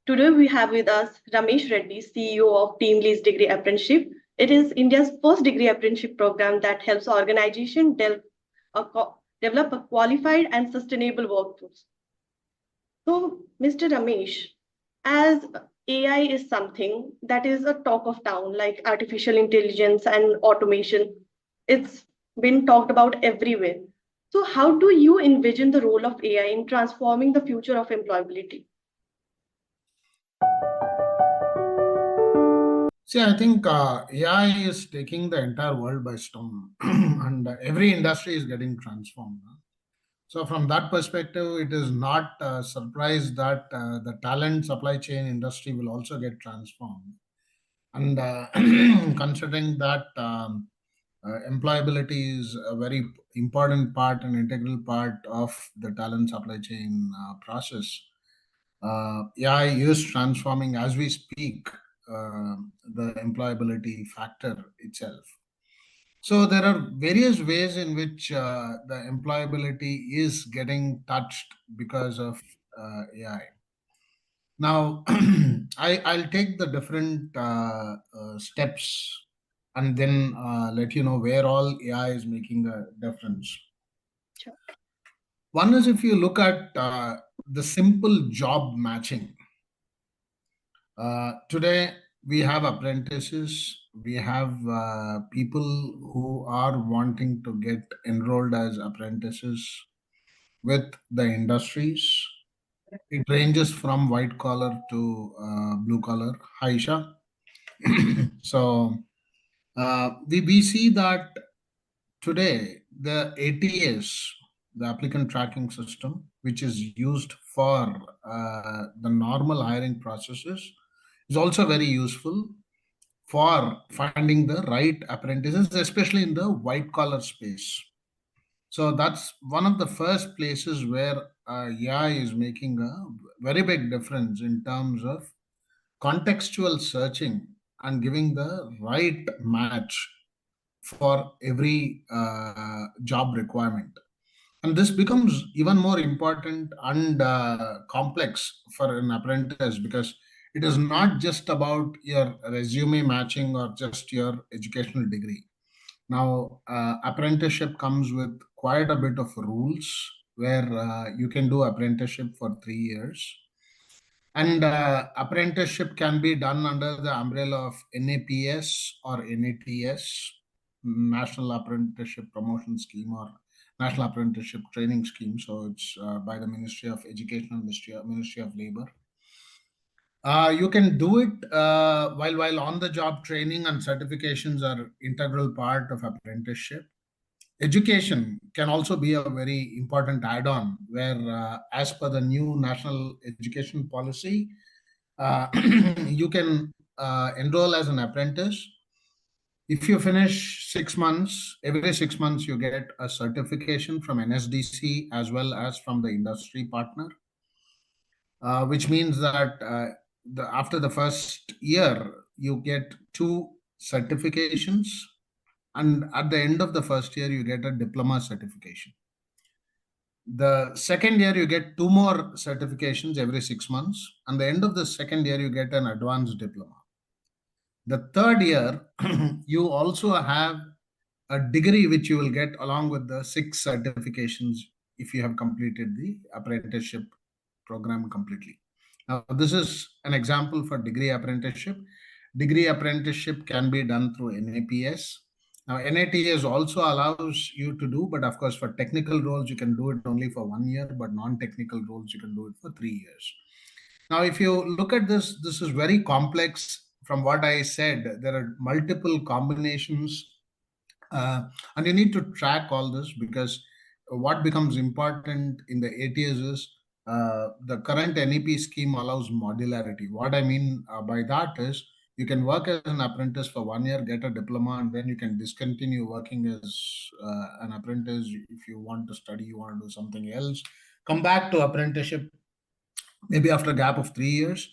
Today we have with us Ramesh Reddy, CEO of TeamLease Degree Apprenticeship. It is India's first degree apprenticeship program that helps organizations develop a qualified and sustainable workforce. So, Mr. Ramesh, as AI is something that is a talk of town, like artificial intelligence and automation, it's been talked about everywhere. So, how do you envision the role of AI in transforming the future of employability? See, I think AI is taking the entire world by storm, and every industry is getting transformed. So, from that perspective, it is not a surprise that the talent supply chain industry will also get transformed. And considering that employability is a very important part and integral part of the talent supply chain process, AI is transforming as we speak the employability factor itself. So there are various ways in which the employability is getting touched because of AI. Now, I'll take the different steps and then let you know where all AI is making a difference. Sure. One is if you look at the simple job matching. Today, we have apprentices, we have people who are wanting to get enrolled as apprentices with the industries. It ranges from white collar to blue collar. Hi, Isha. So we see that today the ATS, the applicant tracking system, which is used for the normal hiring processes, is also very useful for finding the right apprentices, especially in the white collar space. So that's one of the first places where AI is making a very big difference in terms of contextual searching and giving the right match for every job requirement. And this becomes even more important and complex for an apprentice because it is not just about your resume matching or just your educational degree. Now, apprenticeship comes with quite a bit of rules where you can do apprenticeship for 3 years. And apprenticeship can be done under the umbrella of NAPS or NATS, National Apprenticeship Promotion Scheme, or National Apprenticeship Training Scheme. So it's by the Ministry of Education and Ministry of Labor. You can do it while on the job training, and certifications are integral part of apprenticeship. Education can also be a very important add-on where as per the new national education policy, you can enroll as an apprentice. If you finish 6 months, every 6 months you get a certification from NSDC as well as from the industry partner, which means that after the first year, you get two certifications, and at the end of the first year, you get a diploma certification. The second year, you get two more certifications every 6 months, and the end of the second year, you get an advanced diploma. The third year, you also have a degree which you will get along with the six certifications if you have completed the apprenticeship program completely. Now, this is an example for degree apprenticeship. Degree apprenticeship can be done through NAPS. Now, NATS also allows you to do, but of course, for technical roles, you can do it only for 1 year, but non-technical roles, you can do it for 3 years. Now, if you look at this, this is very complex. From what I said, there are multiple combinations, and you need to track all this because what becomes important in the ATS is the current NEP scheme allows modularity. What I mean by that is you can work as an apprentice for 1 year, get a diploma, and then you can discontinue working as an apprentice. If you want to study, you want to do something else, come back to apprenticeship maybe after a gap of 3 years,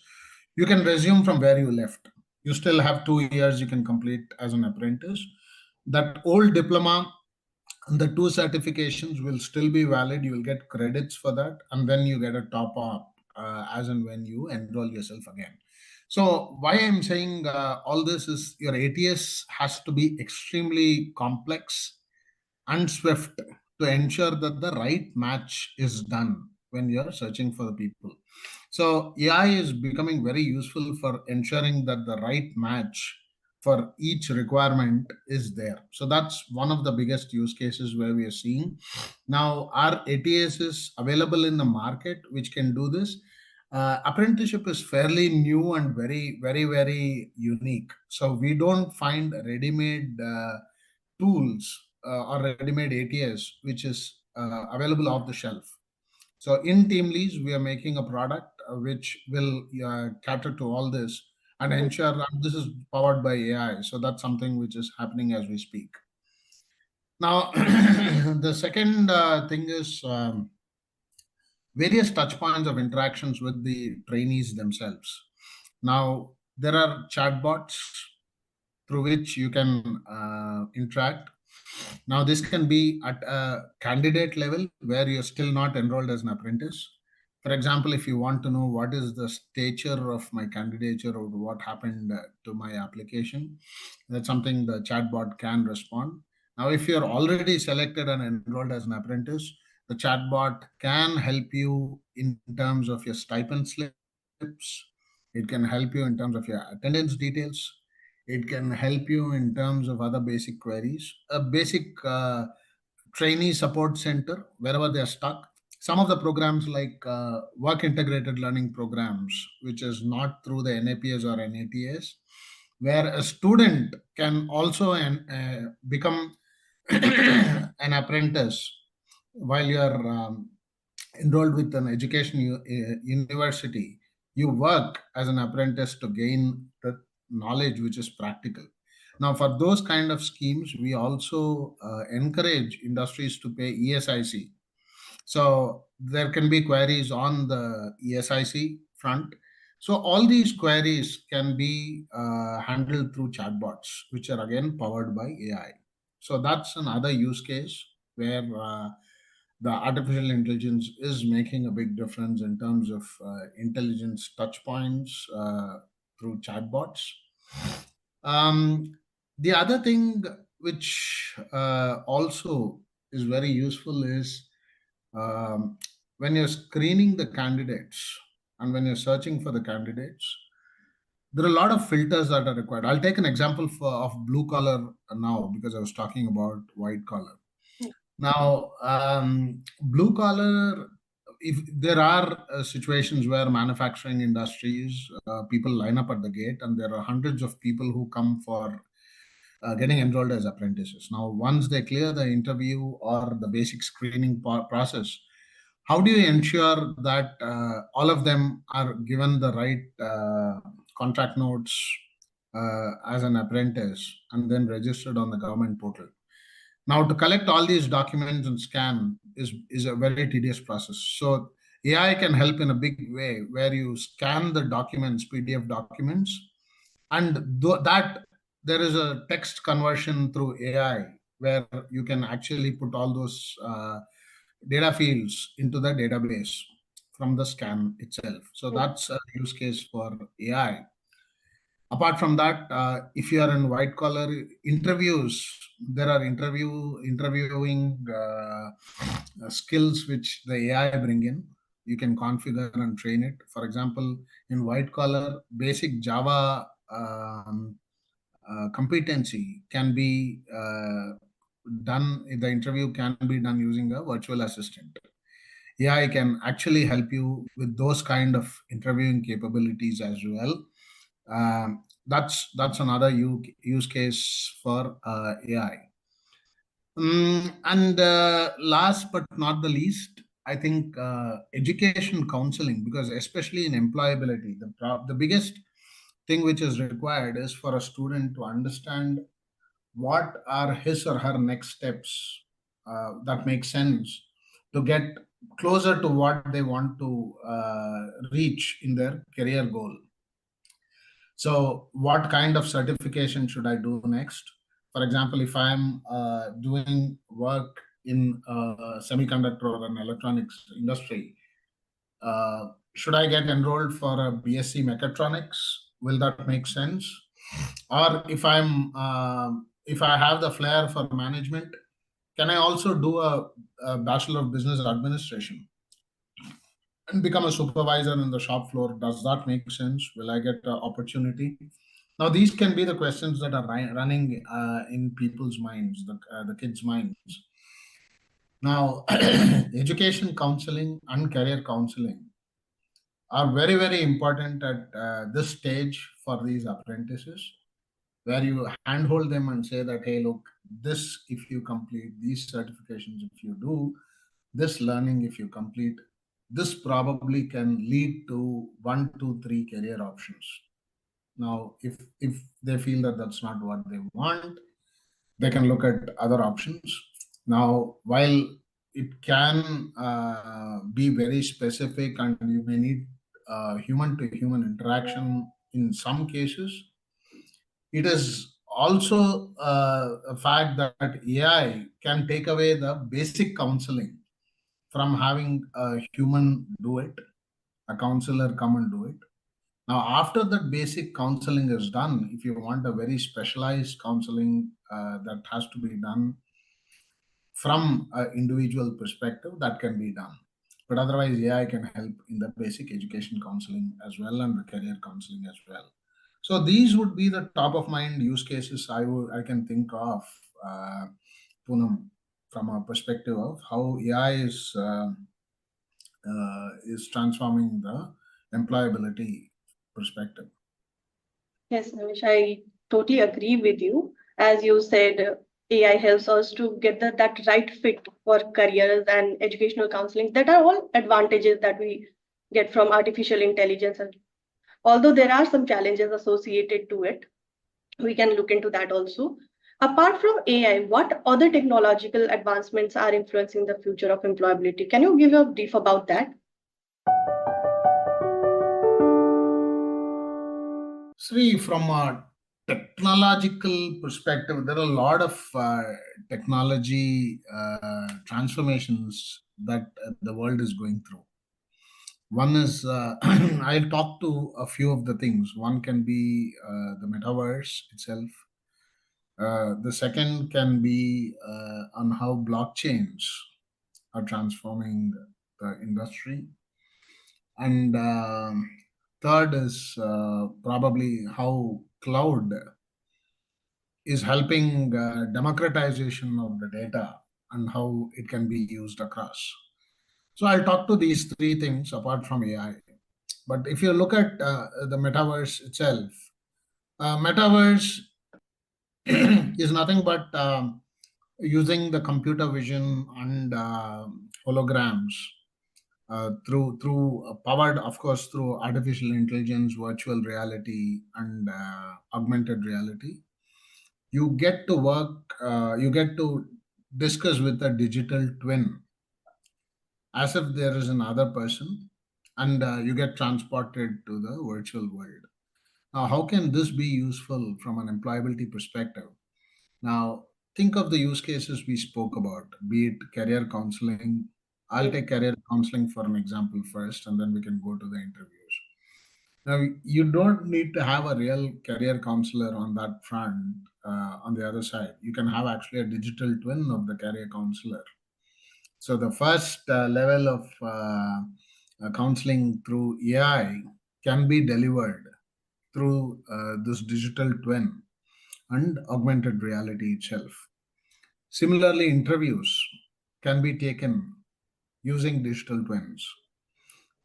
you can resume from where you left. You still have 2 years you can complete as an apprentice. That old diploma and the two certifications will still be valid. You will get credits for that, and then you get a top up as and when you enroll yourself again. So why I'm saying all this is your ATS has to be extremely complex and swift to ensure that the right match is done when you're searching for the people. So AI is becoming very useful for ensuring that the right match for each requirement is there. So that's one of the biggest use cases where we are seeing. Now, our ATS is available in the market, which can do this. Apprenticeship is fairly new and very, very, very unique. So we don't find ready-made tools or ready-made ATS, which is available off the shelf. So in TeamLease, we are making a product which will cater to all this and ensure that this is powered by AI. So that's something which is happening as we speak. Now, the second thing is various touch points of interactions with the trainees themselves. Now, there are chatbots through which you can interact. Now, this can be at a candidate level where you're still not enrolled as an apprentice. For example, if you want to know what is the stature of my candidature or what happened to my application, that's something the chatbot can respond. Now, if you're already selected and enrolled as an apprentice, the chatbot can help you in terms of your stipend slips. It can help you in terms of your attendance details. It can help you in terms of other basic queries. A basic trainee support center wherever they are stuck. Some of the programs like work integrated learning programs, which is not through the NAPS or NATS, where a student can also become an apprentice while you're enrolled with an education university. You work as an apprentice to gain the knowledge which is practical. Now, for those kind of schemes, we also encourage industries to pay ESIC. So there can be queries on the ESIC front. So all these queries can be handled through chatbots, which are again powered by AI. So that's another use case where the artificial intelligence is making a big difference in terms of intelligence touch points through chatbots. The other thing which also is very useful is when you're screening the candidates and when you're searching for the candidates, there are a lot of filters that are required. I'll take an example of blue collar now because I was talking about white collar. Now, blue collar, if there are situations where manufacturing industries, people line up at the gate and there are hundreds of people who come for getting enrolled as apprentices. Now, once they clear the interview or the basic screening process, how do you ensure that all of them are given the right contract notes as an apprentice and then registered on the government portal? Now, to collect all these documents and scan is a very tedious process. So AI can help in a big way where you scan the documents, PDF documents, and that there is a text conversion through AI where you can actually put all those data fields into the database from the scan itself. So that's a use case for AI. Apart from that, if you are in white collar interviews, there are interviewing skills which the AI bring in. You can configure and train it. For example, in white collar, basic Java competency can be done. The interview can be done using a virtual assistant. AI can actually help you with those kind of interviewing capabilities as well. That's another use case for AI. And last but not the least, I think education counseling, because especially in employability, the biggest thing which is required is for a student to understand what are his or her next steps that make sense to get closer to what they want to reach in their career goal. So what kind of certification should I do next? For example, if I'm doing work in semiconductor or an electronics industry, should I get enrolled for a BSc Mechatronics? Will that make sense? Or if I have the flair for management, can I also do a Bachelor of Business Administration and become a supervisor in the shop floor? Does that make sense? Will I get an opportunity? Now, these can be the questions that are running in people's minds, the kids' minds. Now, education counseling and career counseling are very, very important at this stage for these apprentices, where you handhold them and say that, hey, look, this, if you complete these certifications, if you do this learning, if you complete, this probably can lead to 1, 2, 3 career options. Now, if they feel that that's not what they want, they can look at other options. Now, while it can be very specific and you may need human to human interaction in some cases, it is also a fact that AI can take away the basic counseling from having a human do it, a counselor come and do it. Now, after that basic counseling is done, if you want a very specialized counseling that has to be done from an individual perspective, that can be done. But otherwise, AI can help in the basic education counseling as well and the career counseling as well. So these would be the top of mind use cases I can think of, Poonam, from a perspective of how AI is transforming the employability perspective. Yes, Ramesh, I totally agree with you. As you said, AI helps us to get that right fit for careers and educational counseling. That are all advantages that we get from artificial intelligence. And although there are some challenges associated to it, we can look into that also. Apart from AI, what other technological advancements are influencing the future of employability? Can you give a brief about that? Sri, from a technological perspective, there are a lot of technology transformations that the world is going through. One is, I'll talk to a few of the things. One can be the metaverse itself. The second can be on how blockchains are transforming the industry. And third is probably how cloud is helping democratization of the data and how it can be used across. So I'll talk to these three things apart from AI. But if you look at the metaverse itself, metaverse is nothing but using the computer vision and holograms through powered, of course, through artificial intelligence, virtual reality, and augmented reality. You get to work, you get to discuss with a digital twin as if there is another person, and you get transported to the virtual world. Now, how can this be useful from an employability perspective? Now, think of the use cases we spoke about, be it career counseling. I'll Yes. take career counseling for an example first, and then we can go to the interviews. Now, you don't need to have a real career counselor on that front, on the other side. You can have actually a digital twin of the career counselor. So, the first level of counseling through AI can be delivered through this digital twin and augmented reality itself. Similarly, interviews can be taken using digital twins.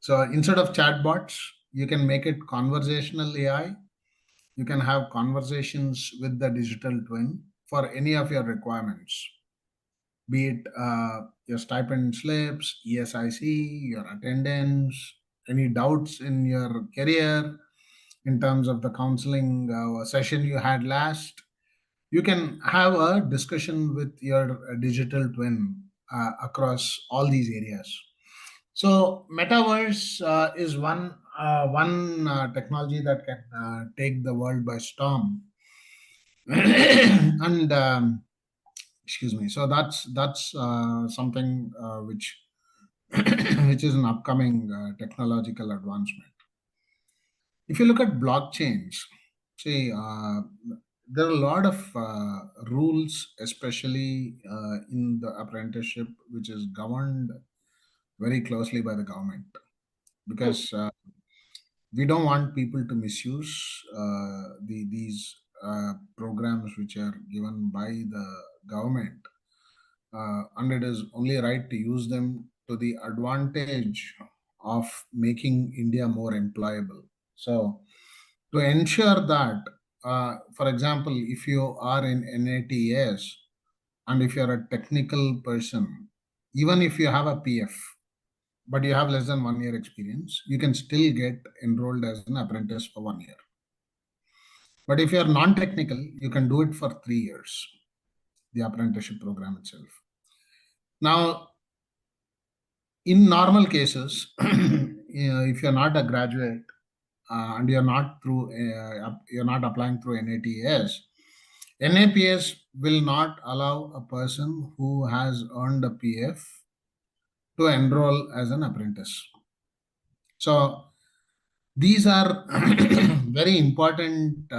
So instead of chatbots, you can make it conversational AI. You can have conversations with the digital twin for any of your requirements, be it your stipend slips, ESIC, your attendance, any doubts in your career in terms of the counseling session you had last. You can have a discussion with your digital twin across all these areas. So metaverse is one technology that can take the world by storm. And excuse me. So that's something which which is an upcoming technological advancement. If you look at blockchains, see, there are a lot of rules, especially in the apprenticeship, which is governed very closely by the government, Hmm. because we don't want people to misuse these programs which are given by the government, and it is only right to use them to the advantage of making India more employable. So, to ensure that, for example, if you are in NATS and if you're a technical person, even if you have a PF, but you have less than 1 year experience, you can still get enrolled as an apprentice for 1 year. But if you are non-technical, you can do it for 3 years, the apprenticeship program itself. Now, in normal cases, if you're not a graduate and you're not applying through NATS, NAPS will not allow a person who has earned a PF to enroll as an apprentice. So these are very important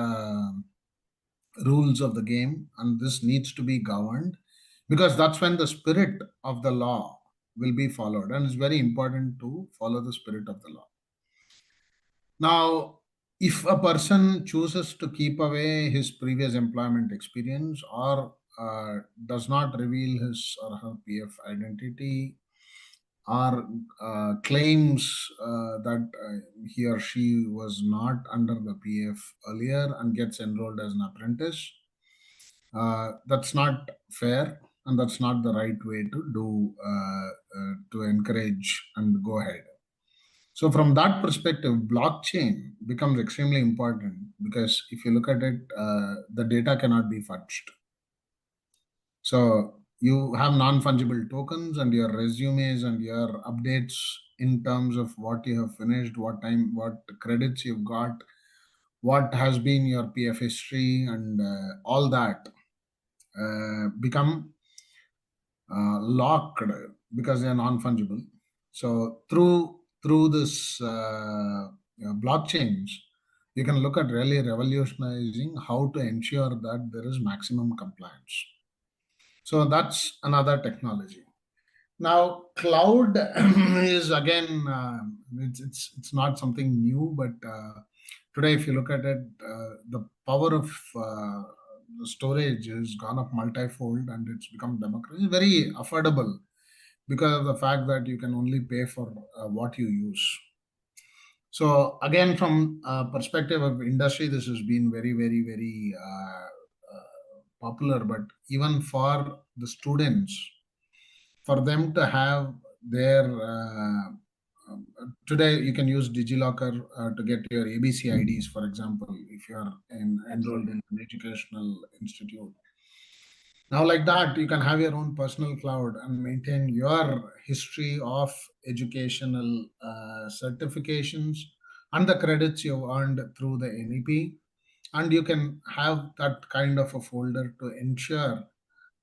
rules of the game, and this needs to be governed, because that's when the spirit of the law will be followed, and it's very important to follow the spirit of the law. Now, if a person chooses to keep away his previous employment experience, or does not reveal his or her PF identity, or claims that he or she was not under the PF earlier and gets enrolled as an apprentice, that's not fair, and that's not the right way to do, to encourage and go ahead. So from that perspective, blockchain becomes extremely important, because if you look at it, the data cannot be fudged. So you have non-fungible tokens, and your resumes and your updates in terms of what you have finished, what time, what credits you've got, what has been your PF history, and all that become locked, because they are non-fungible. So through this blockchains, you can look at really revolutionizing how to ensure that there is maximum compliance. So that's another technology. Now, cloud is again, it's not something new, but today, if you look at it, the power of the storage has gone up multifold, and it's become democratic. It's very affordable because of the fact that you can only pay for what you use. So again, from perspective of industry, this has been very, very, very popular. But even for the students, for them to have their today, you can use DigiLocker to get your ABC IDs, for example, if you are enrolled Absolutely. in an educational institute. Now, like that, you can have your own personal cloud and maintain your history of educational certifications and the credits you've earned through the NEP. And you can have that kind of a folder to ensure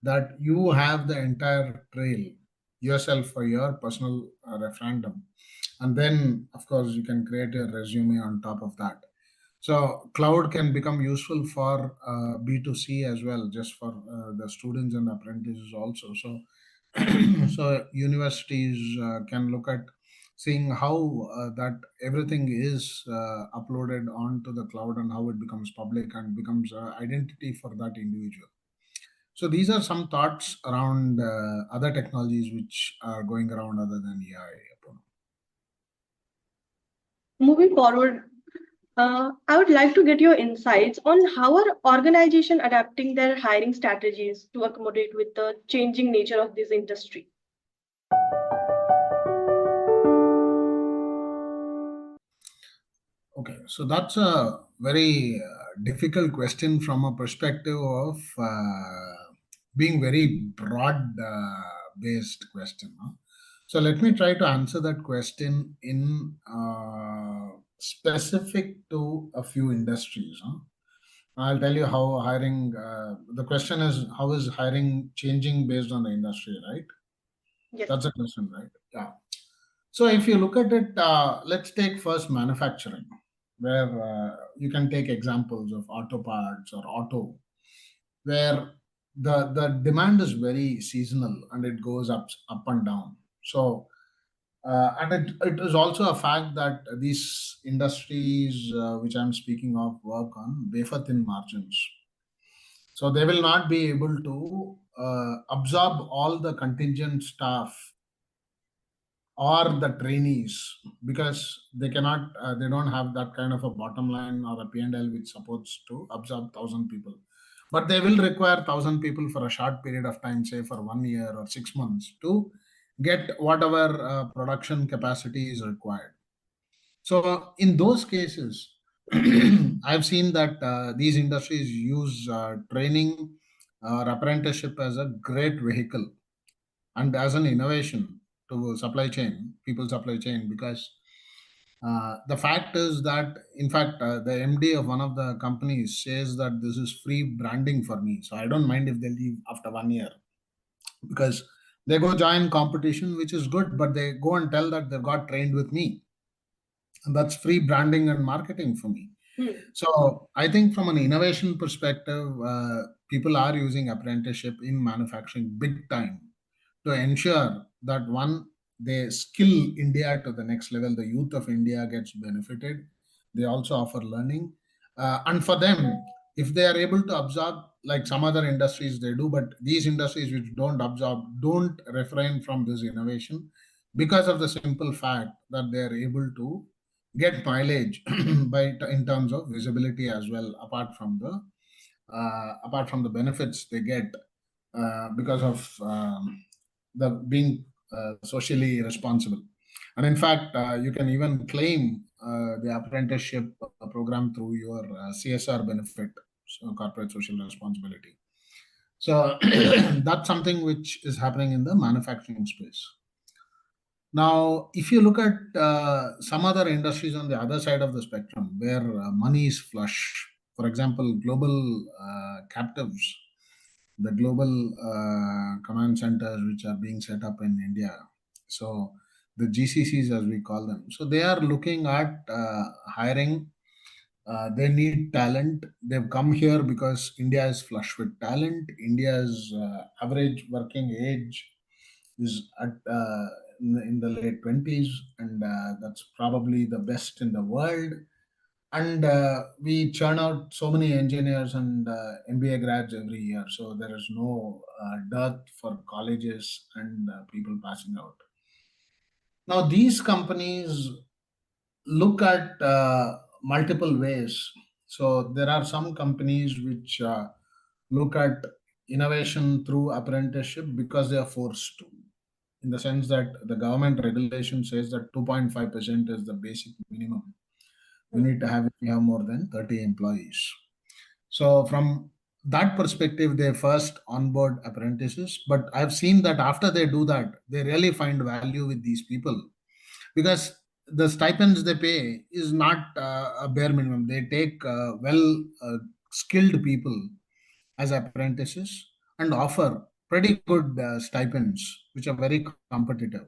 that you have the entire trail yourself for your personal referendum. And then, of course, you can create a resume on top of that. So cloud can become useful for B2C as well, just for the students and apprentices also. So, so universities can look at seeing how that everything is uploaded onto the cloud, and how it becomes public and becomes identity for that individual. So these are some thoughts around other technologies which are going around other than AI. Moving forward, I would like to get your insights on how are organization adapting their hiring strategies to accommodate with the changing nature of this industry. Okay, so that's a very difficult question from a perspective of being very broad based question. Huh? So let me try to answer that question in specific to a few industries. Huh? I'll tell you how hiring. The question is, how is hiring changing based on the industry, right? Yes. That's a question, right? Yeah. So if you look at it, let's take first manufacturing, where you can take examples of auto parts or auto, where the demand is very seasonal and it goes up and down. So and it is also a fact that these industries which I'm speaking of work on wafer thin margins. So they will not be able to absorb all the contingent staff or the trainees, because they don't have that kind of a bottom line or a P&L which supports to absorb 1,000 people. But they will require 1,000 people for a short period of time, say for 1 year or 6 months, to get whatever production capacity is required. So in those cases, I've seen that these industries use training or apprenticeship as a great vehicle and as an innovation to supply chain, people supply chain, because the fact is that, in fact, the MD of one of the companies says that this is free branding for me. So I don't mind if they leave after 1 year, because they go join competition, which is good, but they go and tell that they've got trained with me. And that's free branding and marketing for me. So I think from an innovation perspective, people are using apprenticeship in manufacturing big time to ensure that one, they skill India to the next level. The youth of India gets benefited. They also offer learning, and for them, if they are able to absorb like some other industries they do, but these industries which don't absorb don't refrain from this innovation because of the simple fact that they are able to get mileage in terms of visibility as well, apart from the benefits they get because of the being socially responsible. And in fact, you can even claim the apprenticeship program through your CSR benefit, so corporate social responsibility. So that's something which is happening in the manufacturing space. Now, if you look at some other industries on the other side of the spectrum where money is flush, for example, global captives, the global command centers which are being set up in India. So the GCCs, as we call them. So they are looking at hiring. They need talent. They've come here because India is flush with talent. India's average working age is at in the late 20s, and that's probably the best in the world. And we churn out so many engineers and MBA grads every year, so there is no dearth for colleges and people passing out. Now these companies look at multiple ways. So there are some companies which look at innovation through apprenticeship because they are forced to, in the sense that the government regulation says that 2.5% is the basic minimum you need to have if you have more than 30 employees. So from that perspective, they first onboard apprentices. But I've seen that after they do that, they really find value with these people, because the stipends they pay is not a bare minimum. They take well skilled people as apprentices and offer pretty good stipends, which are very competitive.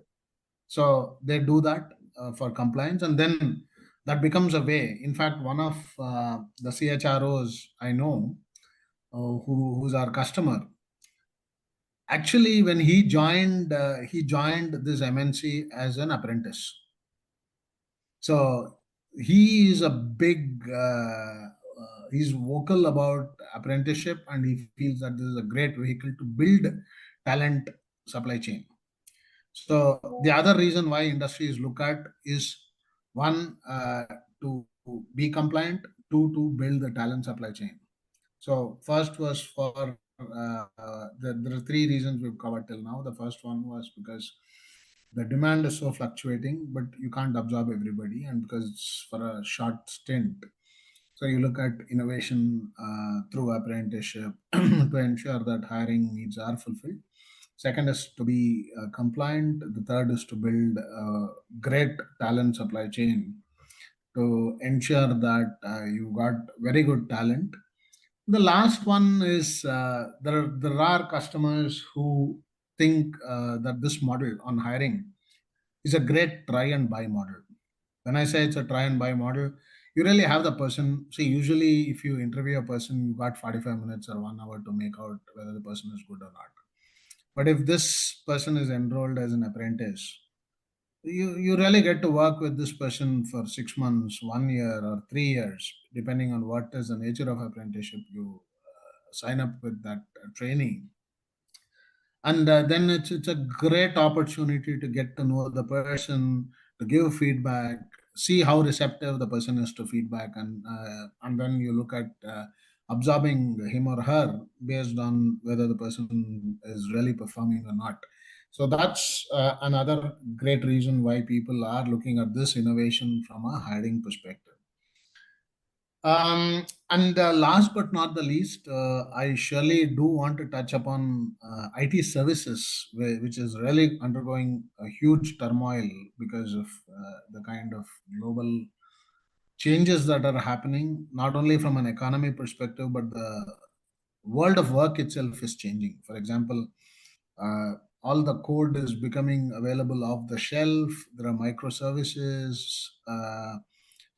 So they do that for compliance, and then that becomes a way. In fact, one of the CHROs I know, who's our customer, actually, when he joined this MNC as an apprentice. So he is a big, he's vocal about apprenticeship, and he feels that this is a great vehicle to build talent supply chain. So the other reason why industries look at is one, to be compliant, two, to build the talent supply chain. So first was for there are three reasons we've covered till now. The first one was because the demand is so fluctuating, but you can't absorb everybody, and because it's for a short stint. So you look at innovation through apprenticeship to ensure that hiring needs are fulfilled. Second is to be compliant. The third is to build a great talent supply chain to ensure that you got very good talent. The last one is there are customers who think that this model on hiring is a great try and buy model. When I say it's a try and buy model, you really have the person. See, usually if you interview a person, you got 45 minutes or 1 hour to make out whether the person is good or not. But if this person is enrolled as an apprentice, you really get to work with this person for 6 months, 1 year, or 3 years, depending on what is the nature of apprenticeship you sign up with that training. And then it's a great opportunity to get to know the person, to give feedback, see how receptive the person is to feedback, and then you look at absorbing him or her based on whether the person is really performing or not. So that's another great reason why people are looking at this innovation from a hiring perspective. And last but not the least, I surely do want to touch upon IT services, which is really undergoing a huge turmoil because of the kind of global changes that are happening, not only from an economy perspective, but the world of work itself is changing. For example, uh, all the code is becoming available off the shelf. There are microservices,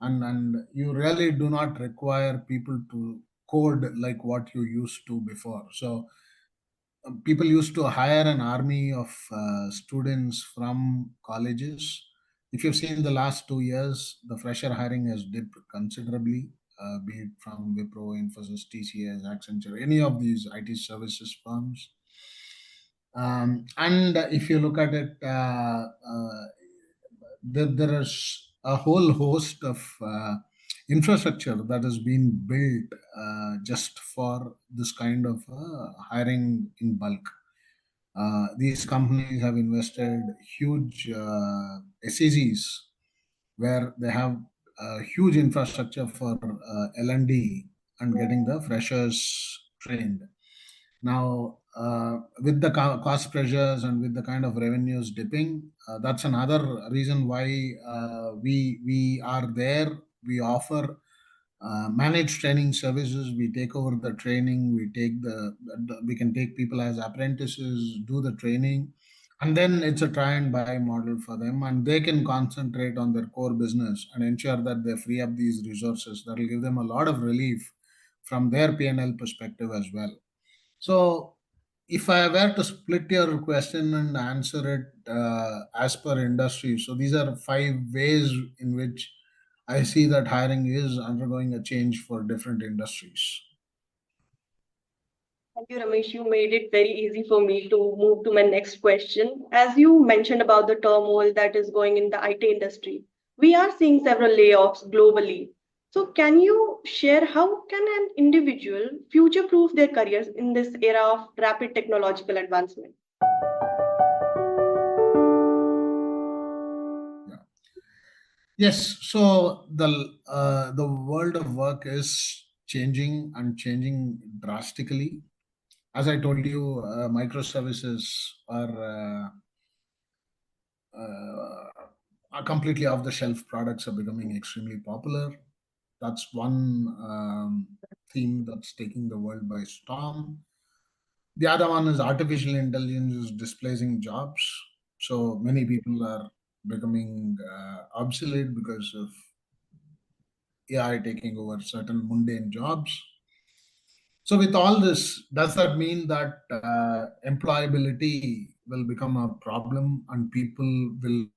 and you really do not require people to code like what you used to before. So people used to hire an army of students from colleges. If you've seen the last 2 years, the fresher hiring has dipped considerably, be it from Wipro, Infosys, TCS, Accenture, any of these IT services firms. And if you look at it, there is a whole host of infrastructure that has been built just for this kind of hiring in bulk. These companies have invested huge SEZs where they have a huge infrastructure for L&D and getting the freshers trained. Now, with the cost pressures and with the kind of revenues dipping, that's another reason why we are there. We offer managed training services. We take over the training. We can take people as apprentices, do the training, and then it's a try and buy model for them, and they can concentrate on their core business and ensure that they free up these resources. That will give them a lot of relief from their P&L perspective as well. So, if I were to split your question and answer it as per industry, so these are 5 ways in which I see that hiring is undergoing a change for different industries. Thank you, Ramesh. You made it very easy for me to move to my next question. As you mentioned about the turmoil that is going in the IT industry, we are seeing several layoffs globally. So, can you share how can an individual future-proof their careers in this era of rapid technological advancement? Yeah. Yes. So the world of work is changing and changing drastically. As I told you, microservices are completely off the shelf products are becoming extremely popular. That's one theme that's taking the world by storm. The other one is artificial intelligence is displacing jobs. So many people are becoming obsolete because of AI taking over certain mundane jobs. So, with all this, does that mean that employability will become a problem and people will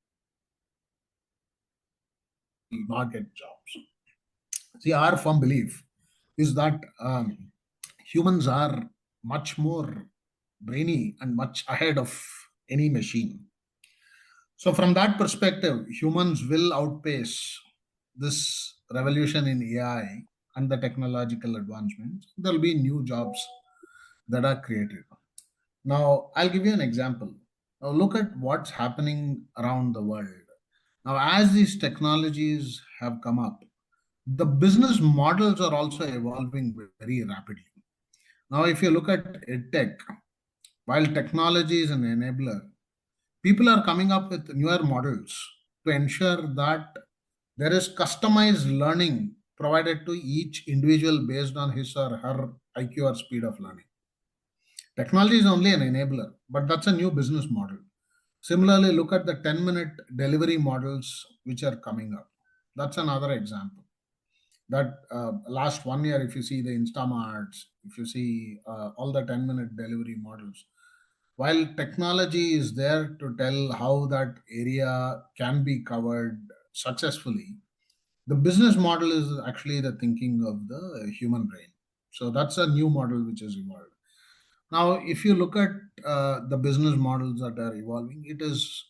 not get jobs? See, our firm belief is that humans are much more brainy and much ahead of any machine. So, from that perspective, humans will outpace this revolution in AI and the technological advancements. There will be new jobs that are created. Now, I'll give you an example. Now, look at what's happening around the world. Now, as these technologies have come up, the business models are also evolving very rapidly. Now, if you look at edtech, while technology is an enabler, people are coming up with newer models to ensure that there is customized learning provided to each individual based on his or her IQ or speed of learning. Technology is only an enabler, but that's a new business model. Similarly, look at the 10-minute delivery models which are coming up. That's another example. That last 1 year, if you see the Instamarts, if you see all the 10-minute delivery models, while technology is there to tell how that area can be covered successfully, the business model is actually the thinking of the human brain. So that's a new model which has evolved. Now, if you look at the business models that are evolving, it is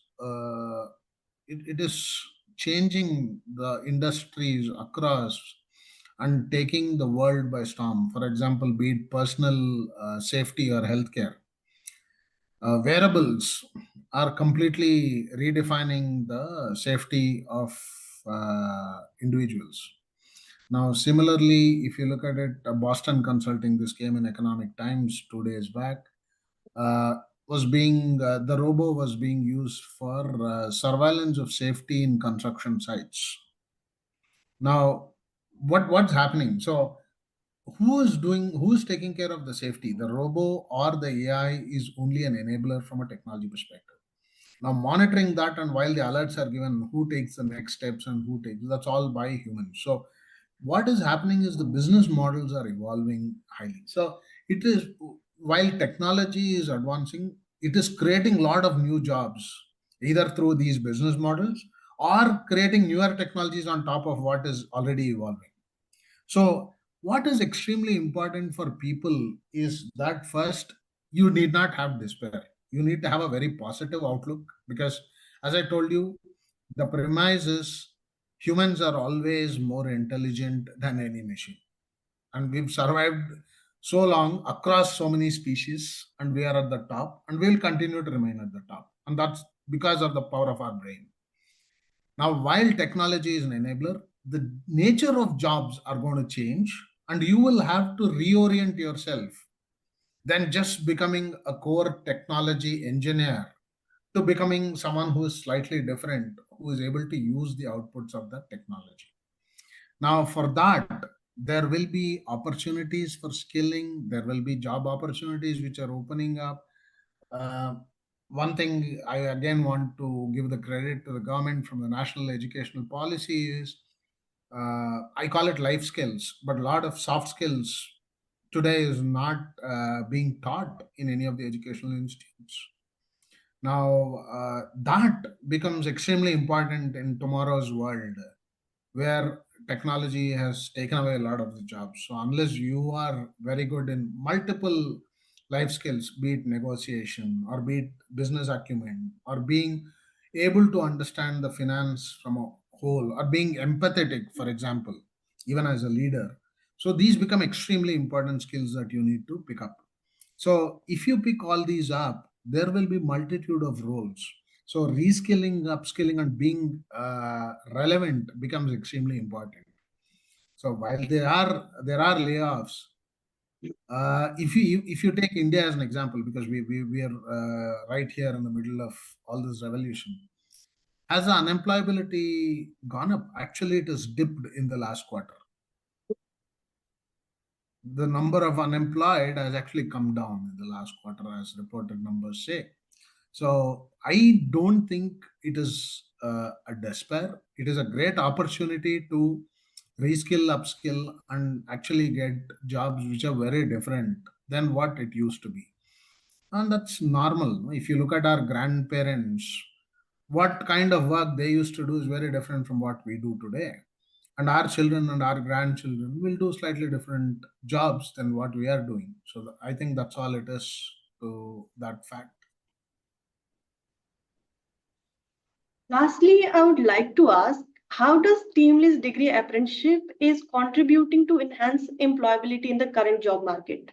changing the industries across and taking the world by storm. For example, be it personal safety or healthcare, wearables are completely redefining the safety of individuals. Now, similarly, if you look at it, Boston Consulting, this came in Economic Times 2 days back, uh, the robo was being used for surveillance of safety in construction sites. Now, what's happening? So, who is taking care of the safety? The robo or the AI is only an enabler from a technology perspective. Now, monitoring that, and while the alerts are given, who takes the next steps and who takes, that's all by humans. So what is happening is the business models are evolving highly. So it is, while technology is advancing, it is creating a lot of new jobs, either through these business models or creating newer technologies on top of what is already evolving. So what is extremely important for people is that first, you need not have despair. You need to have a very positive outlook, because as I told you, the premise is humans are always more intelligent than any machine. And we've survived so long across so many species, and we are at the top, and we'll continue to remain at the top. And that's because of the power of our brain. Now, while technology is an enabler, the nature of jobs are going to change, and you will have to reorient yourself than just becoming a core technology engineer to becoming someone who is slightly different, who is able to use the outputs of that technology. Now, for that, there will be opportunities for skilling, there will be job opportunities which are opening up. Uh, One thing I again want to give the credit to the government from the national educational policy is, I call it life skills, but a lot of soft skills today is not being taught in any of the educational institutes. Now, that becomes extremely important in tomorrow's world, where technology has taken away a lot of the jobs. So unless you are very good in multiple life skills, be it negotiation or be it business acumen or being able to understand the finance from a whole or being empathetic, for example, even as a leader. So these become extremely important skills that you need to pick up. So if you pick all these up, there will be multitude of roles. So reskilling, upskilling, and being relevant becomes extremely important. So while there are layoffs, if you take India as an example, because we are right here in the middle of all this revolution, has the unemployability gone up? Actually, it has dipped in the last quarter. The number of unemployed has actually come down in the last quarter, as reported numbers say. So I don't think it is a despair. It is a great opportunity to reskill, upskill, and actually get jobs which are very different than what it used to be. And that's normal. If you look at our grandparents, what kind of work they used to do is very different from what we do today. And our children and our grandchildren will do slightly different jobs than what we are doing. So I think that's all it is to that fact. Lastly, I would like to ask, how does TeamLease Degree Apprenticeship is contributing to enhance employability in the current job market?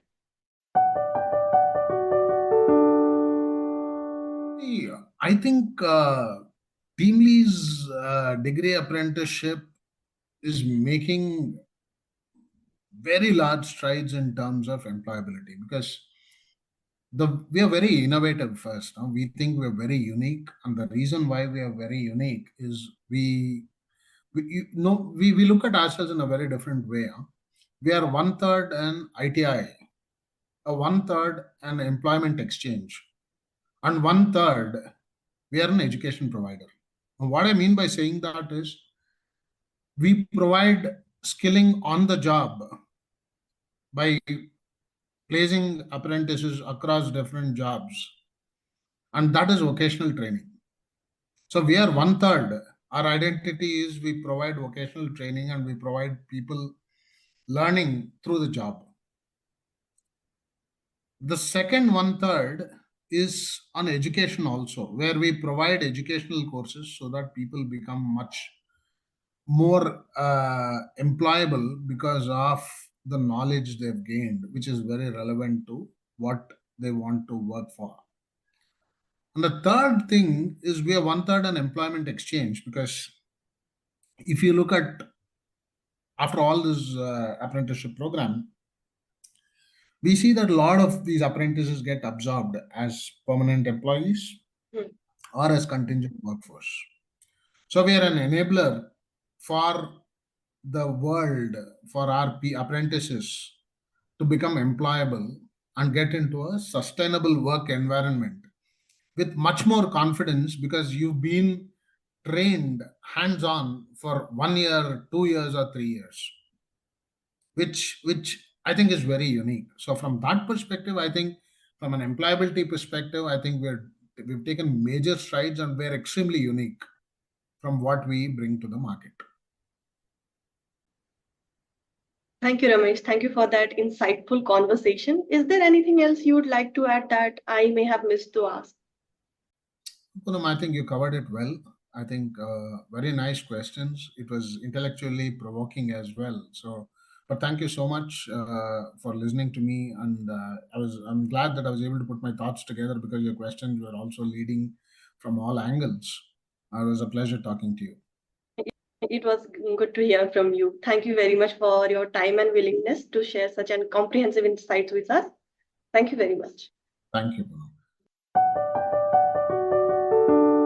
Yeah, I think TeamLease degree apprenticeship is making very large strides in terms of employability, because we are very innovative first. We think we're very unique, and the reason why we are very unique is we look at ourselves in a very different way. We are one third an ITI, a one third an employment exchange, and one third We are an education provider. And what I mean by saying that is we provide skilling on the job by placing apprentices across different jobs, and that is vocational training. So we are one third. Our identity is we provide vocational training and we provide people learning through the job. The second one third is on education also, where we provide educational courses so that people become much more employable because of the knowledge they've gained, which is very relevant to what they want to work for. And the third thing is we are one third an employment exchange, because if you look at after all this apprenticeship program, we see that a lot of these apprentices get absorbed as permanent employees Hmm. or as contingent workforce. So we are an enabler for the world, for our apprentices to become employable and get into a sustainable work environment with much more confidence, because you've been trained hands on for 1 year, 2 years, or 3 years, which I think is very unique. So from that perspective, I think from an employability perspective, I think we've taken major strides and we're extremely unique from what we bring to the market. Thank you, Ramesh. Thank you for that insightful conversation. Is there anything else you would like to add that I may have missed to ask? Poonam, I think you covered it well. I think very nice questions. It was intellectually provoking as well. So, but thank you so much for listening to me. And I'm glad that I was able to put my thoughts together, because your questions were also leading from all angles. It was a pleasure talking to you. It was good to hear from you. Thank you very much for your time and willingness to share such an comprehensive insights with us. Thank you very much. Thank you, Poonam.